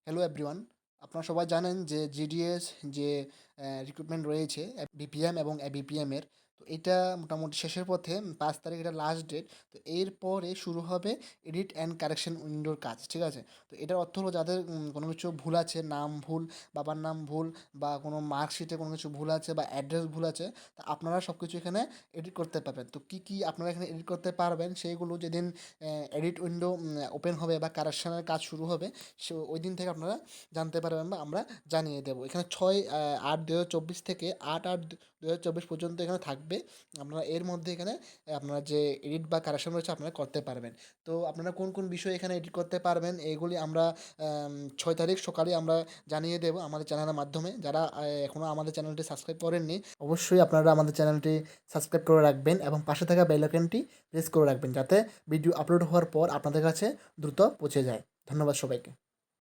Hello everyone, আপনারা সবাই জানেন যে জিডিএস যে রিক্রুটমেন্ট রয়েছে বিপিএম এবং এবিপিএম এর। তো এটা মোটামুটি শেষের পথে 5 তারিখ এটা লাস্ট ডেট। তো এরপরে শুরু হবে এডিট অ্যান্ড কারেকশন উইন্ডোর কাজ, ঠিক আছে? তো এটার অর্থ হলো যাদের কোনো কিছু ভুল আছে, নাম ভুল, বাবার নাম ভুল, বা কোনো মার্কশিটে কোনো কিছু ভুল আছে বা অ্যাড্রেস ভুল আছে, তা আপনারা সব কিছু এখানে এডিট করতে পারবেন। তো কী কী আপনারা এখানে এডিট করতে পারবেন সেইগুলো যেদিন এডিট উইন্ডো ওপেন হবে বা কারেকশনের কাজ শুরু হবে, সে ওই দিন থেকে আপনারা জানতে পারবেন বা আমরা জানিয়ে দেবো। এখানে 6/8/2024 থেকে 8/8/2024 পর্যন্ত এখানে থাকবে। আপনারা এর মধ্যে এখানে আপনারা যে এডিট বা কারেকশন রয়েছে আপনারা করতে পারবেন। তো আপনারা কোন কোন বিষয়ে এখানে এডিট করতে পারবেন এইগুলি আমরা 6 তারিখ সকালে আমরা জানিয়ে দেবো আমাদের চ্যানেলের মাধ্যমে। যারা এখনও আমাদের চ্যানেলটি সাবস্ক্রাইব করেননি, অবশ্যই আপনারা আমাদের চ্যানেলটি সাবস্ক্রাইব করে রাখবেন এবং পাশে থাকা বেল আইকনটি প্রেস করে রাখবেন, যাতে ভিডিও আপলোড হওয়ার পর আপনাদের কাছে দ্রুত পৌঁছে যায়। ধন্যবাদ সবাইকে।